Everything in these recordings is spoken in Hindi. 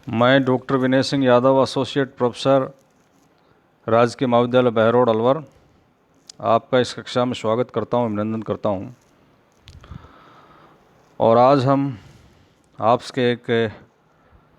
मैं doctor Vinay Singh Yadav, associate professor, राजकीय महाविद्यालय बहरोड अलवर, आपका इस कक्षा में स्वागत करता हूं, अभिनंदन करता हूं। और आज हम आपके एक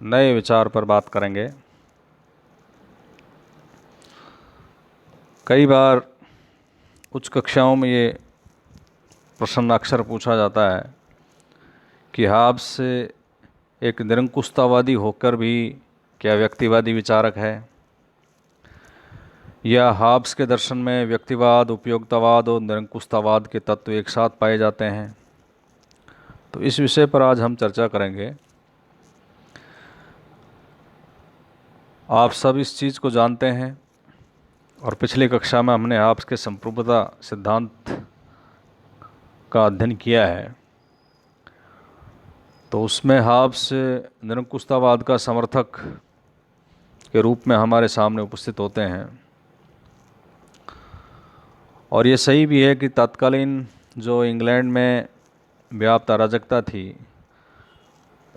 नए विचार पर बात करेंगे। कई बार उच्च कक्षाओं में ये प्रश्न अक्सर पूछा जाता है कि हाब्स से एक निरंकुशतावादी होकर भी क्या व्यक्तिवादी विचारक है, या हाब्स के दर्शन में व्यक्तिवाद, उपयोगितावाद और निरंकुशतावाद के तत्व एक साथ पाए जाते हैं। तो इस विषय पर आज हम चर्चा करेंगे। आप सब इस चीज़ को जानते हैं और पिछली कक्षा में हमने हाब्स के संप्रभुता सिद्धांत का अध्ययन किया है। तो उसमें हाब्स निरंकुशतावाद का समर्थक के रूप में हमारे सामने उपस्थित होते हैं। और ये सही भी है कि तत्कालीन जो इंग्लैंड में व्याप्त अराजकता थी,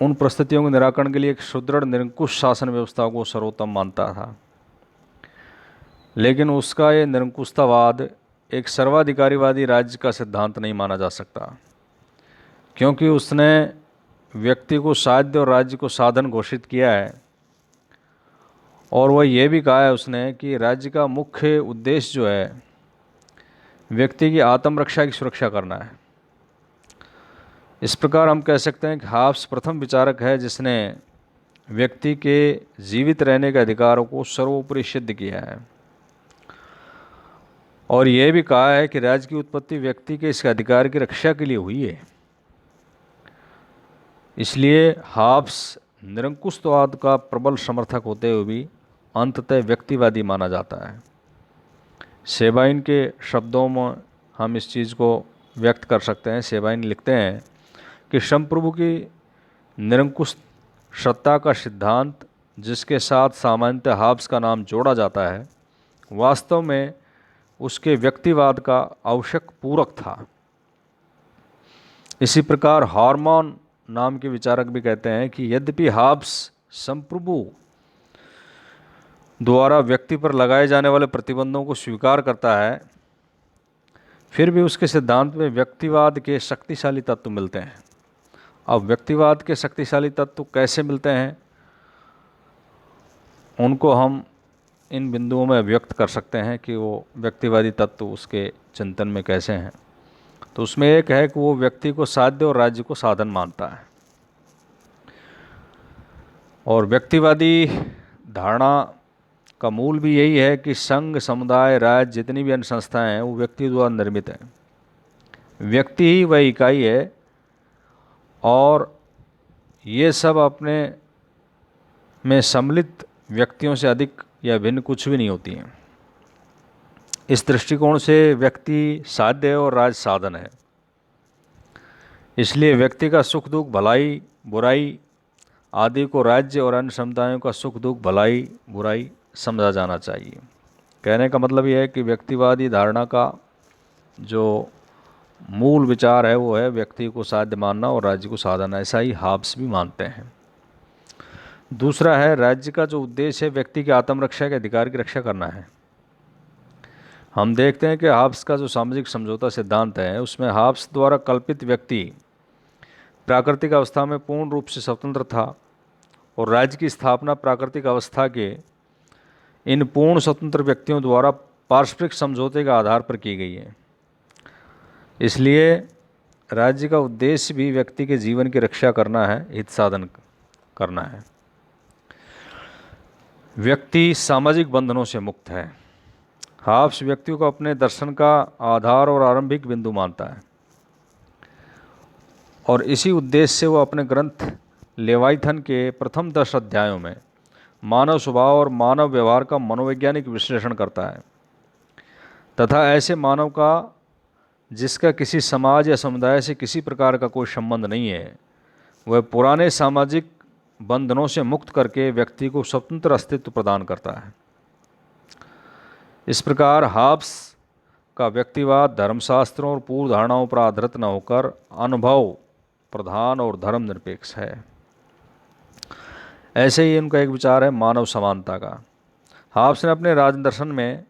उन परिस्थितियों के निराकरण के लिए एक सुदृढ़ निरंकुश शासन व्यवस्था को सर्वोत्तम मानता था। लेकिन उसका ये निरंकुशतावाद एक सर्वाधिकारीवादी राज्य का सिद्धांत नहीं माना जा सकता, क्योंकि उसने व्यक्ति को साध्य और राज्य को साधन घोषित किया है। और वह यह भी कहा है उसने कि राज्य का मुख्य उद्देश्य जो है व्यक्ति की आत्मरक्षा की सुरक्षा करना है। इस प्रकार हम कह सकते हैं कि हाब्स प्रथम विचारक है जिसने व्यक्ति के जीवित रहने के अधिकारों को सर्वोपरि सिद्ध किया है। और यह भी कहा है कि राज्य की उत्पत्ति व्यक्ति के इस अधिकार की रक्षा के लिए हुई है। इसलिए हाब्स निरंकुशवाद का प्रबल समर्थक होते हुए भी अंततः व्यक्तिवादी माना जाता है। सेबाइन के शब्दों में हम इस चीज़ को व्यक्त कर सकते हैं। सेबाइन लिखते हैं कि संप्रभु की निरंकुश सत्ता का सिद्धांत, जिसके साथ सामान्यतः हाब्स का नाम जोड़ा जाता है, वास्तव में उसके व्यक्तिवाद का आवश्यक पूरक था। इसी प्रकार हार्मन नाम के विचारक भी कहते हैं कि यद्यपि हाब्स संप्रभु द्वारा व्यक्ति पर लगाए जाने वाले प्रतिबंधों को स्वीकार करता है, फिर भी उसके सिद्धांत में व्यक्तिवाद के शक्तिशाली तत्व मिलते हैं। अब व्यक्तिवाद के शक्तिशाली तत्व कैसे मिलते हैं, उनको हम इन बिंदुओं में व्यक्त कर सकते हैं कि वो व्यक्तिवादी तत्व उसके चिंतन में कैसे हैं। तो उसमें एक है कि वो व्यक्ति को साध्य और राज्य को साधन मानता है। और व्यक्तिवादी धारणा का मूल भी यही है कि संघ, समुदाय, राज्य, जितनी भी अन्य संस्थाएं हैं वो व्यक्ति द्वारा निर्मित हैं। व्यक्ति ही वह इकाई है और ये सब अपने में सम्मिलित व्यक्तियों से अधिक या भिन्न कुछ भी नहीं होती हैं। इस दृष्टिकोण से व्यक्ति साध्य और राज साधन है। इसलिए व्यक्ति का सुख दुख, भलाई बुराई आदि को राज्य और अन्य समुदायों का सुख दुख, भलाई बुराई समझा जाना चाहिए। कहने का मतलब यह है कि व्यक्तिवादी धारणा का जो मूल विचार है वो है व्यक्ति को साध्य मानना और राज्य को साधन। ऐसा ही हाब्स भी मानते हैं। दूसरा है, राज्य का जो उद्देश्य है व्यक्ति के आत्मरक्षा के अधिकार की रक्षा करना है। हम देखते हैं कि हाब्स का जो सामाजिक समझौता सिद्धांत है उसमें हाब्स द्वारा कल्पित व्यक्ति प्राकृतिक अवस्था में पूर्ण रूप से स्वतंत्र था और राज्य की स्थापना प्राकृतिक अवस्था के इन पूर्ण स्वतंत्र व्यक्तियों द्वारा पारस्परिक समझौते के आधार पर की गई है। इसलिए राज्य का उद्देश्य भी व्यक्ति के जीवन की रक्षा करना है, हित साधन करना है। व्यक्ति सामाजिक बंधनों से मुक्त है। हाब्स व्यक्ति को अपने दर्शन का आधार और आरंभिक बिंदु मानता है और इसी उद्देश्य से वो अपने ग्रंथ लेवाइथन के प्रथम 10 अध्यायों में मानव स्वभाव और मानव व्यवहार का मनोवैज्ञानिक विश्लेषण करता है तथा ऐसे मानव का जिसका किसी समाज या समुदाय से किसी प्रकार का कोई संबंध नहीं है, वह पुराने सामाजिक बंधनों से मुक्त करके व्यक्ति को स्वतंत्र अस्तित्व प्रदान करता है। इस प्रकार हाब्स का व्यक्तिवाद धर्मशास्त्रों और पूर्व धारणाओं पर आधारित न होकर अनुभव प्रधान और धर्म निरपेक्ष है। ऐसे ही उनका एक विचार है मानव समानता का। हाब्स ने अपने राजदर्शन में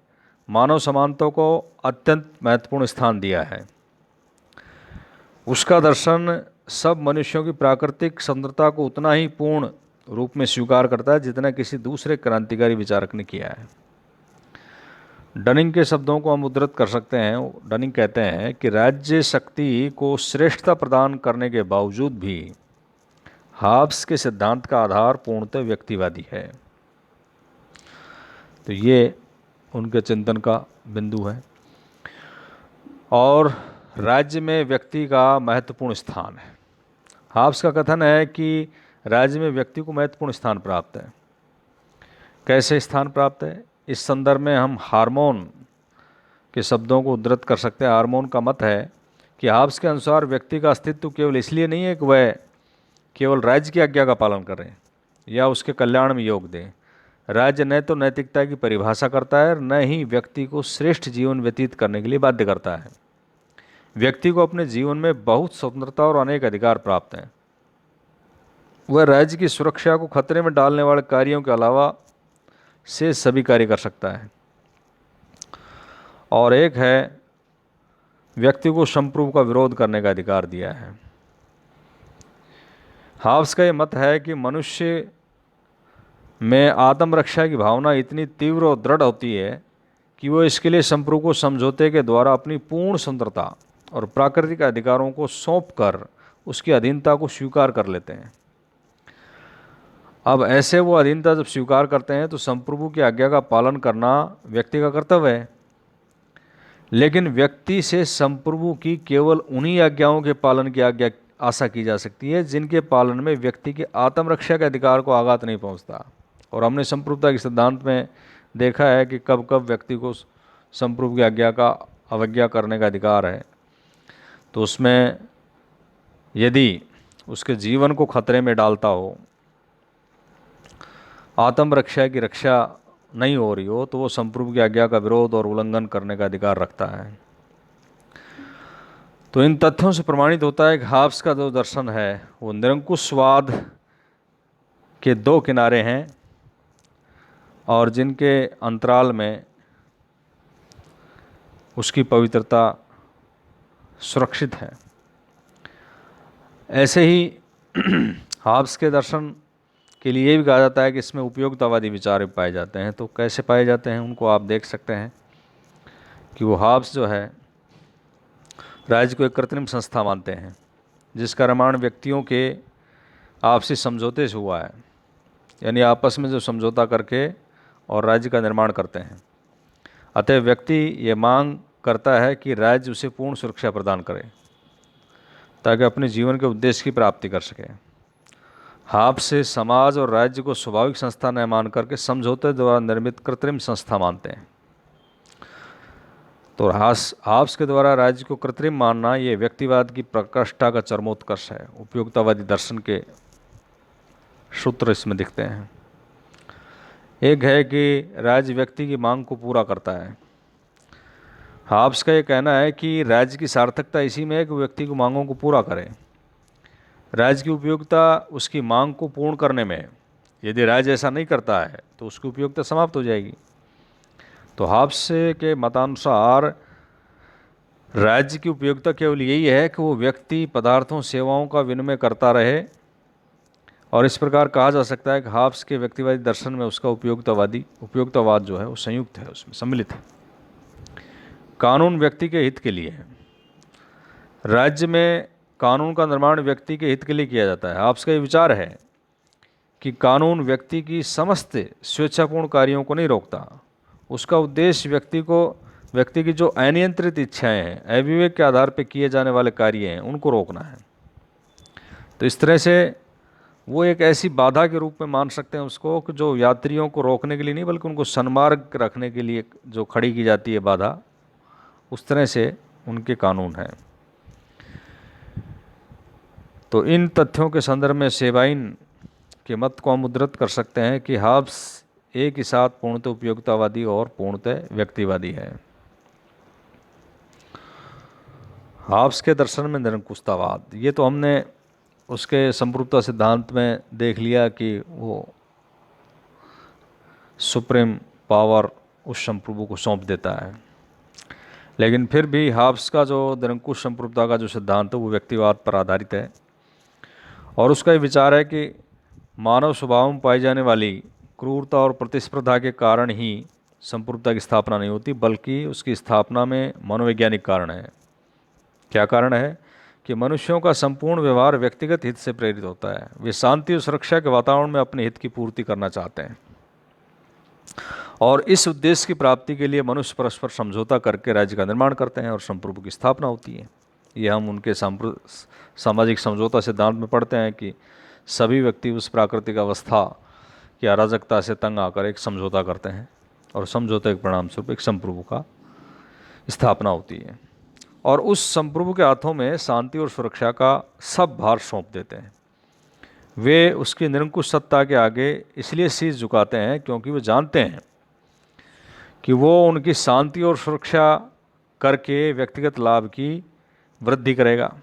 मानव समानता को अत्यंत महत्वपूर्ण स्थान दिया है। उसका दर्शन सब मनुष्यों की प्राकृतिक स्वतंत्रता को उतना ही पूर्ण रूप में स्वीकार करता है जितना किसी दूसरे क्रांतिकारी विचारक ने किया है। डनिंग के शब्दों को हम उद्धृत कर सकते हैं। डनिंग कहते हैं कि राज्य शक्ति को श्रेष्ठता प्रदान करने के बावजूद भी हाब्स के सिद्धांत का आधार पूर्णतः व्यक्तिवादी है। तो ये उनके चिंतन का बिंदु है। और राज्य में व्यक्ति का महत्वपूर्ण स्थान है। हाब्स का कथन है कि राज्य में व्यक्ति को महत्वपूर्ण स्थान प्राप्त है। कैसे स्थान प्राप्त है? इस संदर्भ में हम हार्मोन के शब्दों को उद्धृत कर सकते हैं। हार्मोन का मत है कि हाब्स के अनुसार व्यक्ति का अस्तित्व केवल इसलिए नहीं है कि वह केवल राज्य की आज्ञा का पालन करें या उसके कल्याण में योग दें। राज्य न तो नैतिकता की परिभाषा करता है, न ही व्यक्ति को श्रेष्ठ जीवन व्यतीत करने के लिए बाध्य करता है। व्यक्ति को अपने जीवन में बहुत स्वतंत्रता और अनेक अधिकार प्राप्त हैं। वह राज्य की सुरक्षा को खतरे में डालने वाले कार्यों के अलावा से सभी कार्य कर सकता है। और एक है, व्यक्ति को संप्रभु का विरोध करने का अधिकार दिया है। हाब्स का यह मत है कि मनुष्य में आत्मरक्षा की भावना इतनी तीव्र और दृढ़ होती है कि वो इसके लिए संप्रभु को समझौते के द्वारा अपनी पूर्ण स्वतंत्रता और प्राकृतिक अधिकारों को सौंपकर उसकी अधीनता को स्वीकार कर लेते हैं। अब ऐसे वो अधीनता जब स्वीकार करते हैं तो संप्रभु की आज्ञा का पालन करना व्यक्ति का कर्तव्य है। लेकिन व्यक्ति से संप्रभु की केवल उन्हीं आज्ञाओं के पालन की आशा की जा सकती है जिनके पालन में व्यक्ति के आत्मरक्षा के अधिकार को आघात नहीं पहुंचता। और हमने संप्रभुता के सिद्धांत में देखा है कि कब कब व्यक्ति को संप्रभु की आज्ञा का अवज्ञा करने का अधिकार है। तो उसमें यदि उसके जीवन को खतरे में डालता हो, आत्मरक्षा की रक्षा नहीं हो रही हो, तो वो संप्रभु की आज्ञा का विरोध और उल्लंघन करने का अधिकार रखता है। तो इन तथ्यों से प्रमाणित होता है कि हाब्स का जो दर्शन है वो निरंकुशवाद के दो किनारे हैं और जिनके अंतराल में उसकी पवित्रता सुरक्षित है। ऐसे ही हाब्स के दर्शन के लिए भी कहा जाता है कि इसमें उपयोगितावादी विचार पाए जाते हैं। तो कैसे पाए जाते हैं उनको आप देख सकते हैं कि वो हाब्स जो है राज्य को एक कृत्रिम संस्था मानते हैं जिसका निर्माण व्यक्तियों के आपसी समझौते से हुआ है, यानी आपस में जो समझौता करके और राज्य का निर्माण करते हैं। अतः व्यक्ति ये मांग करता है कि राज्य उसे पूर्ण सुरक्षा प्रदान करे ताकि अपने जीवन के उद्देश्य की प्राप्ति कर सके। हाब्स से समाज और राज्य को स्वाभाविक संस्था न मान करके समझौते द्वारा निर्मित कृत्रिम संस्था मानते हैं। तो हाब्स के द्वारा राज्य को कृत्रिम मानना ये व्यक्तिवाद की प्रकृष्टता का चरमोत्कर्ष है। उपयोगितावादी दर्शन के सूत्र इसमें दिखते हैं। एक है कि राज्य व्यक्ति की मांग को पूरा करता है। हाब्स का ये कहना है कि राज्य की सार्थकता इसी में है कि व्यक्ति की मांगों को पूरा करे। राज्य की उपयोगिता उसकी मांग को पूर्ण करने में। यदि राज्य ऐसा नहीं करता है तो उसकी उपयोगिता समाप्त हो जाएगी। तो हाब्स के मतानुसार राज्य की उपयोगिता केवल यही है कि वो व्यक्ति पदार्थों सेवाओं का विनिमय करता रहे। और इस प्रकार कहा जा सकता है कि हाब्स के व्यक्तिवादी दर्शन में उसका उपयोगितावाद जो है वो संयुक्त है, उसमें सम्मिलित है। कानून व्यक्ति के हित के लिए है। राज्य में कानून का निर्माण व्यक्ति के हित के लिए किया जाता है। हाब्स का ये विचार है कि कानून व्यक्ति की समस्त स्वेच्छापूर्ण कार्यों को नहीं रोकता। उसका उद्देश्य व्यक्ति की जो अनियंत्रित इच्छाएं हैं, अविवेक के आधार पर किए जाने वाले कार्य हैं, उनको रोकना है। तो इस तरह से वो एक ऐसी बाधा के रूप में मान सकते हैं उसको कि जो यात्रियों को रोकने के लिए नहीं बल्कि उनको सन्मार्ग रखने के लिए जो खड़ी की जाती है बाधा, उस तरह से उनके कानून हैं। तो इन तथ्यों के संदर्भ में सेबाइन के मत को हम उद्धृत कर सकते हैं कि हाब्स एक ही साथ पूर्णतः उपयोगितावादी और पूर्णतः व्यक्तिवादी है। हाब्स के दर्शन में निरंकुशतावाद, ये तो हमने उसके संप्रभुता सिद्धांत में देख लिया कि वो सुप्रीम पावर उस संप्रभु को सौंप देता है। लेकिन फिर भी हाब्स का जो निरंकुश संप्रभुता का जो सिद्धांत है वो व्यक्तिवाद पर आधारित है, और उसका ये विचार है कि मानव स्वभाव में पाई जाने वाली क्रूरता और प्रतिस्पर्धा के कारण ही संप्रभुता की स्थापना नहीं होती, बल्कि उसकी स्थापना में मनोवैज्ञानिक कारण है। क्या कारण है? कि मनुष्यों का संपूर्ण व्यवहार व्यक्तिगत हित से प्रेरित होता है। वे शांति और सुरक्षा के वातावरण में अपने हित की पूर्ति करना चाहते हैं, और इस उद्देश्य की प्राप्ति के लिए मनुष्य परस्पर समझौता करके राज्य का निर्माण करते हैं और संप्रभु की स्थापना होती है। ये हम उनके सामाजिक समझौता सिद्धांत में पढ़ते हैं कि सभी व्यक्ति उस प्राकृतिक अवस्था की अराजकता से तंग आकर एक समझौता करते हैं, और समझौते के परिणाम स्वरूप एक संप्रभु का स्थापना होती है, और उस संप्रभु के हाथों में शांति और सुरक्षा का सब भार सौंप देते हैं। वे उसकी निरंकुश सत्ता के आगे इसलिए शीश झुकाते हैं क्योंकि वे जानते हैं कि वो उनकी शांति और सुरक्षा करके व्यक्तिगत लाभ की वृद्धि करेगा।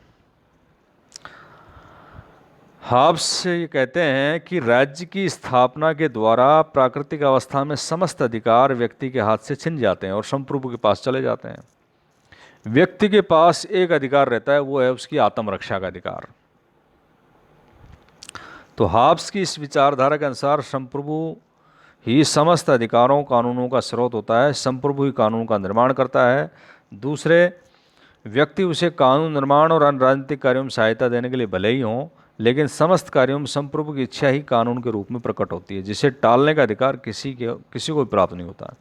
हाब्स ये कहते हैं कि राज्य की स्थापना के द्वारा प्राकृतिक अवस्था में समस्त अधिकार व्यक्ति के हाथ से छिन जाते हैं और संप्रभु के पास चले जाते हैं। व्यक्ति के पास एक अधिकार रहता है, वो है उसकी आत्मरक्षा का अधिकार। तो हाब्स की इस विचारधारा के अनुसार संप्रभु ही समस्त अधिकारों कानूनों का स्रोत होता है। संप्रभु ही कानून का निर्माण करता है। दूसरे व्यक्ति उसे कानून निर्माण और अन्य राजनीतिक कार्यों में सहायता देने के लिए भले ही हों, लेकिन समस्त कार्यों में संप्रभु की इच्छा ही कानून के रूप में प्रकट होती है, जिसे टालने का अधिकार किसी को भी प्राप्त नहीं होता।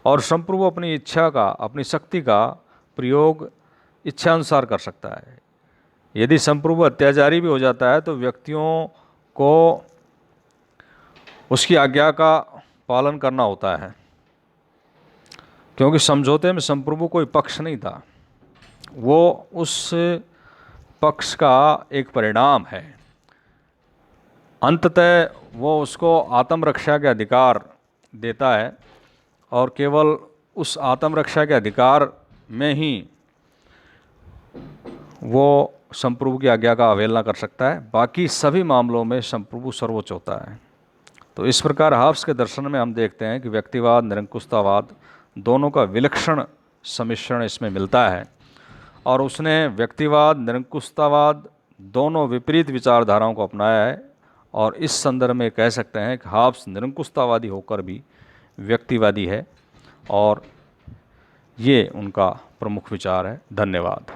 और संप्रभु अपनी इच्छा का, अपनी शक्ति का प्रयोग इच्छानुसार कर सकता है। यदि संप्रभु अत्याचारी भी हो जाता है तो व्यक्तियों को उसकी आज्ञा का पालन करना होता है, क्योंकि समझौते में संप्रभु कोई पक्ष नहीं था, वो उस पक्ष का एक परिणाम है। अंततः वो उसको आत्मरक्षा के अधिकार देता है, और केवल उस आत्मरक्षा के अधिकार में ही वो संप्रभु की आज्ञा का अवहेलना कर सकता है। बाकी सभी मामलों में संप्रभु सर्वोच्च होता है। तो इस प्रकार हाब्स के दर्शन में हम देखते हैं कि व्यक्तिवाद, निरंकुशतावाद दोनों का विलक्षण सम्मिश्रण इसमें मिलता है, और उसने व्यक्तिवाद, निरंकुशतावाद दोनों विपरीत विचारधाराओं को अपनाया है। और इस संदर्भ में कह सकते हैं कि हाब्स निरंकुशतावादी होकर भी व्यक्तिवादी है, और ये उनका प्रमुख विचार है। धन्यवाद।